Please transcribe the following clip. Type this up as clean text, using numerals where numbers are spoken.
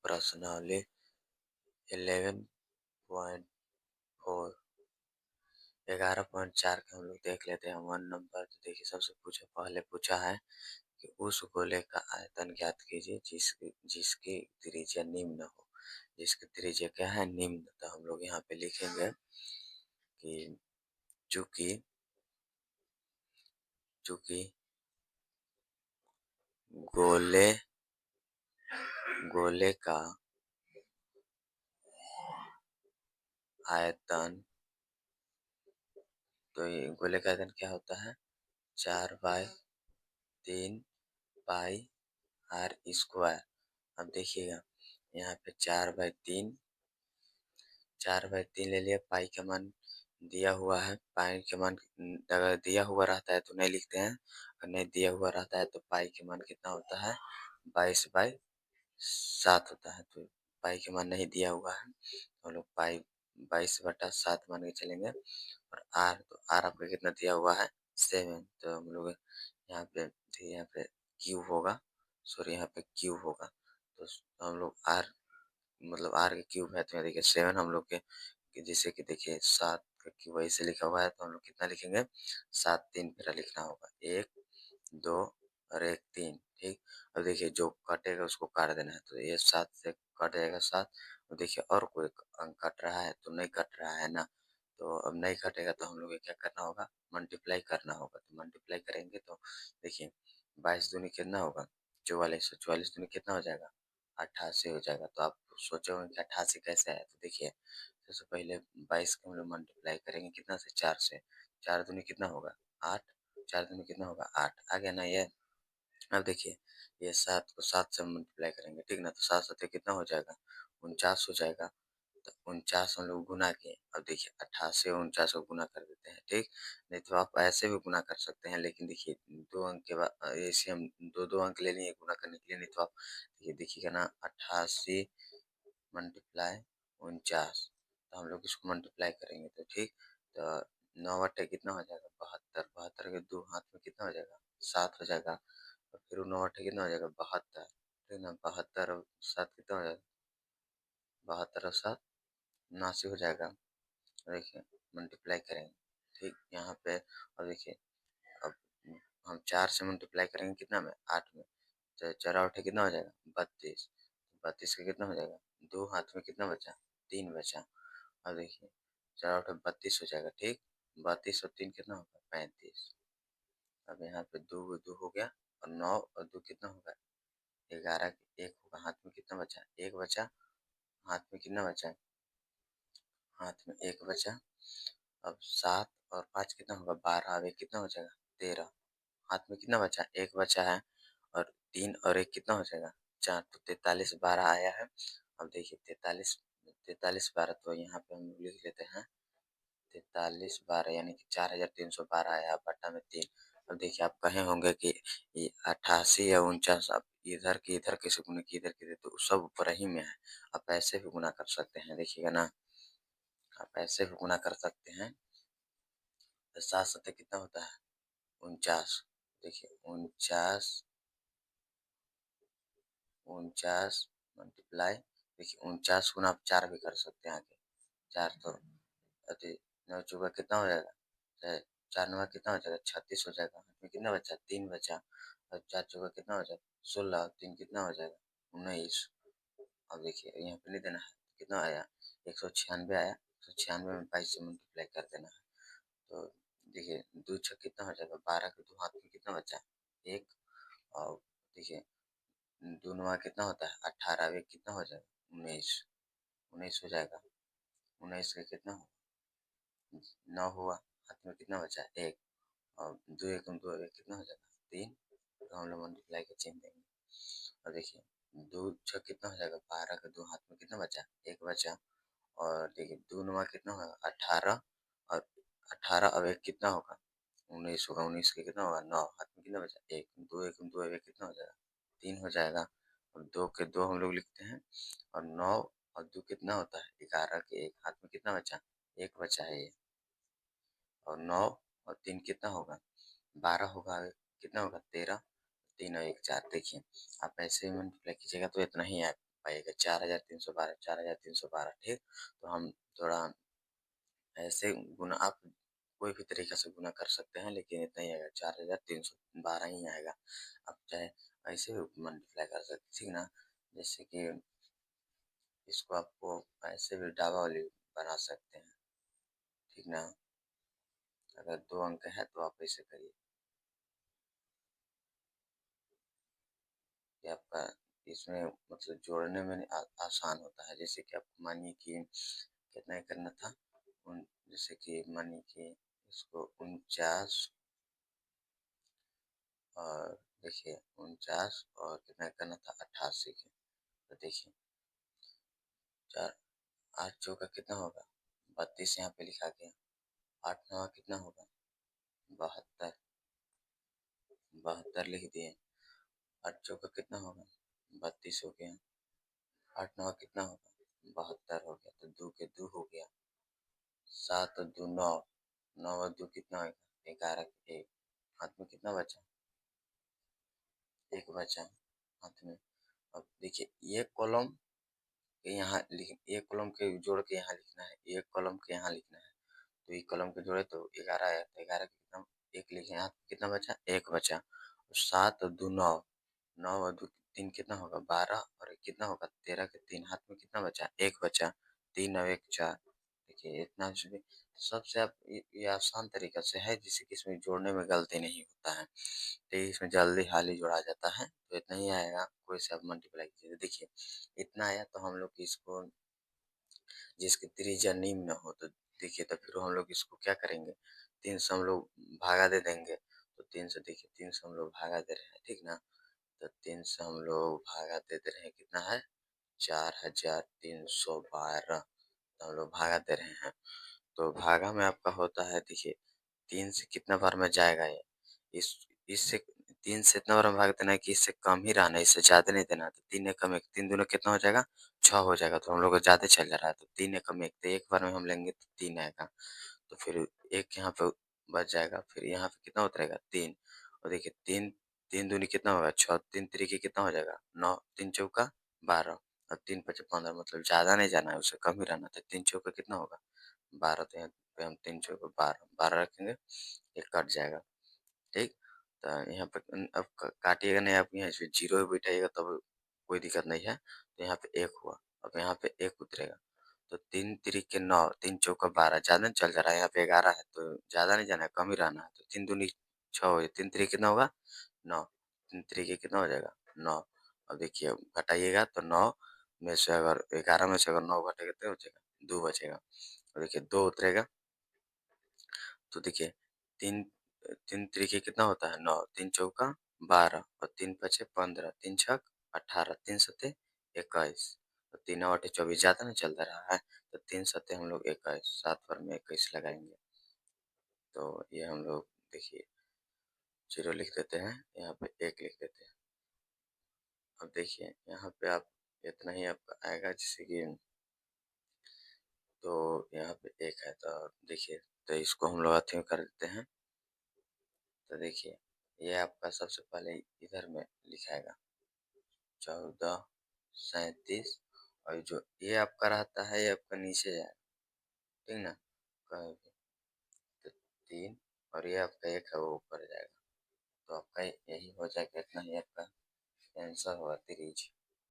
प्रश्नावली 11.4 11.4 का हम लोग देख लेते हैं। 1 नंबर तो देखिए सबसे पहले पूछा है कि उस गोले का आयतन ज्ञात कीजिए जिसकी जिसकी त्रिज्या निम्न हो। जिसकी त्रिज्या क्या है? निम्न। तो हम लोग यहाँ पे लिखेंगे कि चूंकि चूंकि गोले गोले का आयतन, तो ये गोले का आयतन क्या होता है? 4/3 पाई आर स्क्वायर। अब देखिएगा यहाँ पे 4/3 ले लिया। पाई का मान दिया हुआ है। पाई के मान अगर दिया हुआ रहता है तो नहीं लिखते हैं, और नहीं दिया हुआ रहता है तो पाई के मान कितना होता है? 22/7 होता है। तो पाई के मान नहीं दिया हुआ है तो हम लोग पाई 22/7 मान के चलेंगे। और आर, तो आर आपका कितना दिया हुआ है? 7। तो हम लोग यहाँ पे क्यूब होगा, सॉरी यहाँ पे क्यूब होगा। तो हम लोग आर मतलब आर के क्यूब है तो यहाँ देखिए 7 हम लोग के जैसे कि देखिए 7 का क्यूब ऐसे लिखा हुआ है तो हम लोग कितना लिखेंगे? 7 3 फेरा लिखना होगा। 1 2 और 1 3। ठीक। अब देखिए जो कटेगा उसको काट देना है। तो ये 7 से कट जाएगा 7। और देखिए और कोई अंक कट रहा है तो नहीं कट रहा है ना, तो अब नहीं कटेगा तो हम लोग को क्या करना होगा? मल्टीप्लाई करना होगा। तो मल्टीप्लाई करेंगे तो देखिए 22 दूनी कितना होगा? 44। 44 दूनी कितना हो जाएगा? 88 हो जाएगा। तो आप सोचे होंगे कि 88 कैसे आया? तो देखिए सबसे पहले 22 को हम लोग मल्टीप्लाई करेंगे कितना से? 4 से। 4 दूनी कितना होगा? 8। 4 दूनी कितना होगा? 8। आ गया ना ये? अब देखिए ये 7 को 7 से मल्टीप्लाई करेंगे, ठीक ना? तो 7 7 कितना हो जाएगा? 49 हो जाएगा। तो 49 हम लोग गुना किए। अब देखिए 88 और 49 को गुना कर देते हैं, ठीक। नहीं तो आप ऐसे भी गुना कर सकते हैं, लेकिन देखिए 2 अंक के बाद ऐसे हम दो दो अंक ले लिए गुना करने के लिए। नहीं तो आप ये देखिएगा ना 88 मल्टीप्लाई 49, तो हम लोग इसको मल्टीप्लाई करेंगे तो ठीक। तो 9 बटे कितना हो जाएगा? 72। 72 के 2 हाथ में कितना हो जाएगा? 7 हो जाएगा। और फिर 9 बटे कितना हो जाएगा? 72। ठीक ना? 72 और 7 कितना हो जाएगा? 72 और 7 79 हो जाएगा। देखिए मल्टीप्लाई करेंगे, ठीक। यहाँ पे और देखिए अब हम 4 से मल्टीप्लाई करेंगे कितना में? 8 में। तो 4 8 कितना हो जाएगा? 32। 32 का कितना हो जाएगा? 2 हाथ में कितना बचा? 3 बचा। और देखिए 4 8 32 हो जाएगा, ठीक। 32 और 3 कितना होगा? 35। अब यहाँ पे 2 2 हो गया और 9 और 2 कितना होगा? 11। 1 होगा, हाथ में कितना बचा? 1 बचा। हाथ में कितना बचा? हाथ में 1 बचा। अब 7 और 5 कितना होगा? 12। अब 1 कितना हो जाएगा? 13। हाथ में कितना बचा? 1 बचा है। और 3 और 1 कितना हो जाएगा? 4। तो 43 12 आया है। अब देखिए 43 12, तो यहाँ पे हम लिख लेते हैं 43 12 यानी कि 4312 आया बटा में 3। अब देखिए आप कहे होंगे कि ये 88 या 49 आप इधर की इधर कैसे गुना किए, इधर की इधर, तो सब ऊपर ही में है। आप ऐसे भी गुना कर सकते हैं, देखिएगा ना, आप ऐसे भी गुना कर सकते हैं। तो 7 सत्ते कितना होता है? 49। देखिए 49 49 मल्टीप्लाई, देखिए 49 गुना आप 4 भी कर सकते हैं आगे। 4 तो अति 9 चौका कितना हो जाएगा? 4 9 कितना हो जाएगा? 36 हो जाएगा। इसमें कितना बचा? 3 बचा। और 4 चौका कितना हो जाएगा? 16। 3 कितना हो जाएगा? 19। अब देखिए यहाँ पे नहीं देना है, कितना आया? 196 आया। 196 में 22 से मल्टीप्लाई कर देना है। तो देखिए 2 छः कितना हो जाएगा? 12 के 2 हाथ में कितना बचा? 1। और देखिए 2 9 कितना होता है? 18। 1 कितना हो जाएगा? 19। 19 हो जाएगा। 19 का कितना हो? 9 हुआ। हाथ में कितना बचा? 1। और 2 1 2 1 कितना हो जाएगा? 3। तो हम लोग मल्टीप्लाई का चिन्ह देंगे। और देखिए 2 छः कितना हो जाएगा? 12 का 2 हाथ में कितना बचा? 1 बचा। और देखिए 2 9 कितना होगा? 18। और 18 अब 1 कितना होगा? 19 होगा। 19 का कितना होगा? 9। हाथ में कितना बचा? 1 2 1 2 1 कितना हो जाएगा? 3 हो जाएगा। और 2 के 2 हम लोग लिखते हैं। और 9 और 2 कितना होता है? 11 के 1 हाथ में कितना बचा? 1 बचा है ये। और 9 और 3 कितना होगा? 12 होगा। कितना होगा? 13। 3 और 1 4। देखिए आप ऐसे ही मल्टीप्लाई कीजिएगा तो इतना ही आएगा। पाइएगा 4312, 4312, ठीक। तो हम थोड़ा ऐसे गुना आप कोई भी तरीके से गुना कर सकते हैं, लेकिन इतना ही आएगा, 4312 ही आएगा। आप चाहे ऐसे भी मल्टीप्लाई कर सकते, ठीक ना। जैसे कि इसको आपको ऐसे भी डबल बना सकते हैं, ठीक ना। अगर 2 अंक है तो आप ऐसे करिए कि आपका इसमें मतलब जोड़ने में आसान होता है। जैसे कि आपको मानिए कि कितना करना था, जैसे कि मानिए कि इसको 49 और देखिए 49 और कितना करना था 88 के। तो देखिए 8 चौका कितना होगा 32, यहाँ पे लिखा गया। 8 नवा कितना होगा 72, 72 लिख दिए। 8 चौका कितना होगा 32 हो गया। 8 नवा कितना होगा 72 हो गया, तो 2 के 2 हो गया। 7 और 2 9, 9 और 2 कितना होगा 11 के 1। हाथ में कितना बचा 1 बचा हाथ में। अब देखिए ये कॉलम के यहाँ लिख, एक कॉलम के जोड़ के यहाँ लिखना है, एक कॉलम के यहाँ लिखना है। तो एक कॉलम के जोड़े तो 11 आया, तो 11 के कितना 1 लिखे, यहाँ कितना बचा 1 बचा। और 7 और 2 9, 9 और 2 3 कितना होगा 12, और एक कितना होगा 13 के 3, हाथ में कितना बचा 1 बचा। 3 और 1 4। देखिए इतना भी सबसे आप ये आसान तरीका से है, जिससे कि इसमें जोड़ने में गलती नहीं होता है, तो इसमें जल्दी हाली जोड़ा जाता है। तो इतना ही आएगा, कोई सा मल्टीप्लाई कीजिए। देखिए इतना आया, तो हम लोग इसको जिसकी त्रिज्या निम्न हो, तो देखिए तो फिर हम लोग इसको क्या करेंगे 3 से हम लोग भागा दे देंगे। तो 3 से देखिए 3 से हम लोग भागा दे रहे हैं, ठीक ना। तो 3 से हम लोग भागा दे दे रहे हैं, कितना है 4312। तो हम लोग भागा दे रहे हैं, तो भागा में आपका होता है देखिए 3 से कितना बार में जाएगा ये, इस इससे 3 से इतना बार में भाग देना है कि इससे कम ही रहना है, इससे ज़्यादा नहीं देना। तो 3 एकम 1, 3 दूनी कितना हो जाएगा 6 हो जाएगा। तो हम लोग को ज़्यादा चल जा रहा है, तो 3 एकम 1, तो एक बार में हम लेंगे तो 3 आएगा। तो फिर एक यहाँ पे बच जाएगा, फिर यहाँ पे कितना उतरेगा 3। और देखिए 3, 3 दूनी कितना होगा 6, 3 तिरिके कितना हो जाएगा 9, 3 चौका 12 और 3 पचे 15, मतलब ज़्यादा नहीं जाना है, उससे कम ही रहना था। 3 चौका कितना होगा 12, तो यहाँ पे हम 3 चौका 12, 12 रखेंगे, ये कट जाएगा, ठीक। तो यहाँ पे अब काटिएगा नहीं, आप यहाँ पे 0 बैठाइएगा तब कोई दिक्कत नहीं है। तो यहाँ पे 1 हुआ, अब यहाँ पे 1 उतरेगा। तो 3 तिरिके 9, 3 चौका 12, ज़्यादा चल जा रहा है, यहाँ पे 11 है, तो ज़्यादा नहीं जाना है, कम ही रहना है। तो 3 दूनी 6 हो गया, 3 तिरिके कितना होगा 9, 3 तिरिके कितना हो जाएगा 9। अब देखिए घटाइएगा तो 9 में से अगर 11 में से अगर 9 घटेगा तो हो जाएगा 2 बचेगा। और देखिए 2 उतरेगा, तो देखिए 3, 3 तिरिके कितना होता है 9, 3 चौका 12 और 3 पचे 15, 3 छक 18, 3 सते 21, और 3 आठ 24, ज़्यादा नहीं चलता रहा है। तो 3 सते हम लोग 21, 7 पर में 21 लगाएंगे। तो ये हम लोग देखिए 0 लिख देते हैं, यहाँ पे 1 लिख देते हैं। अब देखिए यहाँ पे आप इतना ही आपका आएगा, जैसे कि तो यहाँ पे 1 है, तो देखिए तो इसको हम लोग अथी में कर देते हैं। तो देखिए ये आपका सबसे पहले इधर में लिखाएगा 1437, और जो ये आपका रहता है ये आपका नीचे जाएगा, ठीक ना, कहीं भी। तो 3 और ये आपका 1 है वो ऊपर जाएगा। तो आपका यही हो जाएगा, इतना ही आपका आंसर होगा 3।